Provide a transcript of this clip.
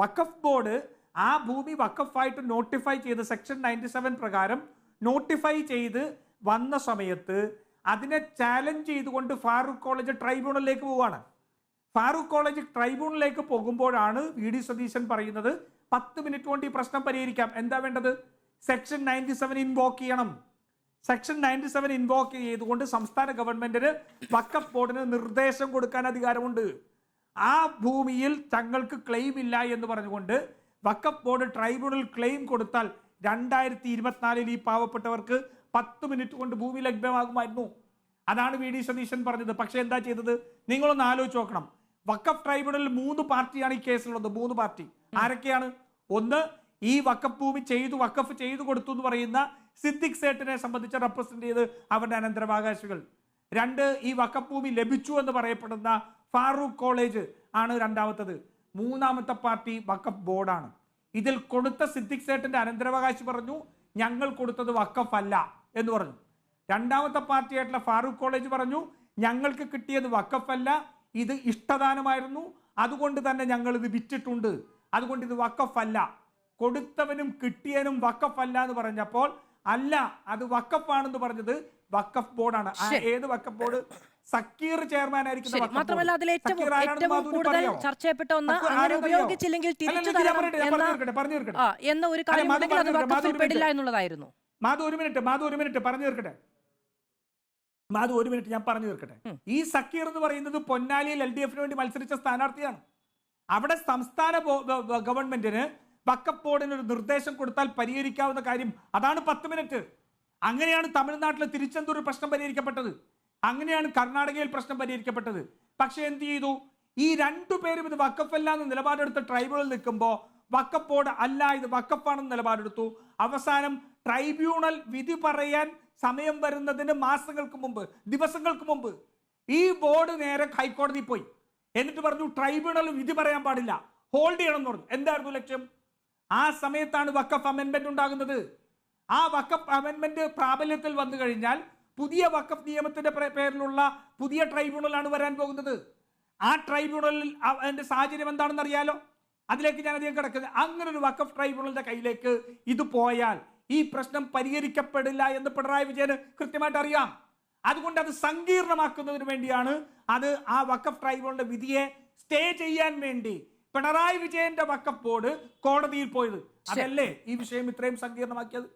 വഖഫ് board ആ ഭൂമി വഖഫായിട്ട് notify ചെയ്ത് സെക്ഷൻ 97 പ്രകാരം നോട്ടിഫൈ ചെയ്ത് വന്ന സമയത്ത് അതിനെ ചാലഞ്ച് ചെയ്തുകൊണ്ട് ഫാറൂഖ് കോളേജ് ട്രൈബ്യൂണലിലേക്ക് പോവുകയാണ്. ഫാറൂഖ് കോളേജ് ട്രൈബ്യൂണലിലേക്ക് പോകുമ്പോഴാണ് വി.ഡി. സതീശൻ പറയുന്നത് 10 മിനിറ്റ് കൊണ്ട് ഈ പ്രശ്നം പരിഹരിക്കാം. എന്താ വേണ്ടത്? സെക്ഷൻ 97 ഇൻവോക്ക് ചെയ്യണം. സെക്ഷൻ 97 ഇൻവോക്ക് ചെയ്തുകൊണ്ട് സംസ്ഥാന ഗവൺമെന്റിന് വഖഫ് ബോർഡിന് നിർദ്ദേശം കൊടുക്കാൻ അധികാരമുണ്ട്. ആ ഭൂമിയിൽ തങ്ങൾക്ക് ക്ലെയിം ഇല്ല എന്ന് പറഞ്ഞുകൊണ്ട് വഖഫ് ബോർഡ് ട്രൈബ്യൂണൽ ക്ലെയിം കൊടുത്താൽ 2024 ഈ പാവപ്പെട്ടവർക്ക് 10 മിനിറ്റ് കൊണ്ട് ഭൂമി ലഭ്യമാകുമായിരുന്നു. അതാണ് വി.ഡി. സതീശൻ പറഞ്ഞത്. പക്ഷെ എന്താ ചെയ്തത്? നിങ്ങളൊന്ന് ആലോചിച്ച് നോക്കണം. വഖഫ് ട്രൈബ്യൂണലിൽ 3 പാർട്ടിയാണ് ഈ കേസിലുള്ളത്. 3 പാർട്ടി ആരൊക്കെയാണ്? ഒന്ന്, ഈ വഖഫ് ഭൂമി വഖഫ് ചെയ്തു കൊടുത്തു എന്ന് പറയുന്ന സിദ്ദിഖ് സേട്ടിനെ സംബന്ധിച്ച് റെപ്രസെന്റ് ചെയ്ത് അവരുടെ അനന്തരാവകാശികൾ. 2, ഈ വഖഫ് ഭൂമി ലഭിച്ചു എന്ന് പറയപ്പെടുന്ന ഫാറൂഖ് കോളേജ് ആണ് രണ്ടാമത്തത്. 3ാമത്തെ പാർട്ടി വഖഫ് ബോർഡാണ്. ഇതിൽ കൊടുത്ത സിദ്ദിഖ് സേട്ടിന്റെ അനന്തരാവകാശി പറഞ്ഞു ഞങ്ങൾ കൊടുത്തത് വഖഫ് അല്ല എന്ന് പറഞ്ഞു. 2ാമത്തെ പാർട്ടിയായിട്ടുള്ള ഫാറൂഖ് കോളേജ് പറഞ്ഞു ഞങ്ങൾക്ക് കിട്ടിയത് വഖഫ് അല്ല, ഇത് ഇഷ്ടദാനമായിരുന്നു, അതുകൊണ്ട് തന്നെ ഞങ്ങൾ ഇത് വിറ്റിട്ടുണ്ട്, അതുകൊണ്ട് ഇത് വഖഫ് അല്ല. കൊടുത്തവനും കിട്ടിയവനും വഖഫ് അല്ല എന്ന് പറഞ്ഞപ്പോൾ അല്ല അത് വഖഫ് ആണെന്ന് പറഞ്ഞത് വഖഫ് ബോർഡാണ്. ഏത് വഖഫ് ബോർഡ്? സക്കീർ ചെയർമാൻ ആയിരിക്കും. മാത്രമല്ല അതിൽ ഏറ്റവും കൂടുതൽ ചർച്ച ചെയ്യപ്പെട്ട ഒന്ന് അങ്ങനെ ഉപയോഗിച്ചില്ലെങ്കിൽ തിരിച്ചു തരണം എന്ന ഒരു കാര്യം അത് വഖഫിൽ പെടില്ല എന്നുള്ളതായിരുന്നു. മാധു ഒരു മിനിറ്റ് പറഞ്ഞു തീർക്കട്ടെ. ഞാൻ പറഞ്ഞു തീർക്കട്ടെ. ഈ സക്കീർ എന്ന് പറയുന്നത് പൊന്നാലിയിൽ LDF വേണ്ടി മത്സരിച്ച സ്ഥാനാർത്ഥിയാണ്. അവിടെ സംസ്ഥാന ഗവൺമെന്റിന് വഖഫ് ബോർഡിന് ഒരു നിർദ്ദേശം കൊടുത്താൽ പരിഹരിക്കാവുന്ന കാര്യം അതാണ് 10 മിനിറ്റ്. അങ്ങനെയാണ് തമിഴ്നാട്ടിലെ തിരുച്ചെന്തൂർ പ്രശ്നം പരിഹരിക്കപ്പെട്ടത്. അങ്ങനെയാണ് കർണാടകയിൽ പ്രശ്നം പരിഹരിക്കപ്പെട്ടത്. പക്ഷെ എന്ത് ചെയ്തു? ഈ 2 പേരും ഇത് വഖഫ് അല്ല എന്ന് നിലപാടെടുത്ത ട്രൈബ്യൂണൽ നിൽക്കുമ്പോൾ വഖഫ് ബോർഡ് അല്ല ഇത് വഖഫാണെന്ന് നിലപാടെടുത്തു. അവസാനം ട്രൈബ്യൂണൽ വിധി പറയാൻ സമയം വരുന്നതിന് ദിവസങ്ങൾക്ക് മുമ്പ് ഈ ബോർഡ് നേരെ ഹൈക്കോടതി പോയി. എന്നിട്ട് പറഞ്ഞു ട്രൈബ്യൂണൽ വിധി പറയാൻ പാടില്ല, ഹോൾഡ് ചെയ്യണം എന്ന് പറഞ്ഞു. എന്തായിരുന്നു ലക്ഷ്യം? ആ സമയത്താണ് വഖഫ് അമെൻമെന്റ് ഉണ്ടാകുന്നത്. ആ വഖഫ് അമെൻമെന്റ് പ്രാബല്യത്തിൽ വന്നു കഴിഞ്ഞാൽ പുതിയ വഖഫ് നിയമത്തിന്റെ പേരിലുള്ള പുതിയ ട്രൈബ്യൂണലാണ് വരാൻ പോകുന്നത്. ആ ട്രൈബ്യൂണലിൽ അതിന്റെ സാഹചര്യം എന്താണെന്ന് അറിയാലോ. അതിലേക്ക് ഞാൻ അധികം കിടക്കുന്നത്. അങ്ങനെ ഒരു വഖഫ് ട്രൈബ്യൂണലിന്റെ കയ്യിലേക്ക് ഇത് പോയാൽ ഈ പ്രശ്നം പരിഹരിക്കപ്പെടില്ല എന്ന് പിണറായി വിജയന് കൃത്യമായിട്ട് അറിയാം. അതുകൊണ്ട് അത് സങ്കീർണമാക്കുന്നതിന് വേണ്ടിയാണ് ആ വഖഫ് ട്രൈബ്യൂണലിന്റെ വിധിയെ സ്റ്റേ ചെയ്യാൻ വേണ്ടി പിണറായി വിജയന്റെ വഖഫ് ബോർഡ് കോടതിയിൽ പോയത്. അതല്ലേ ഈ വിഷയം ഇത്രയും സങ്കീർണമാക്കിയത്?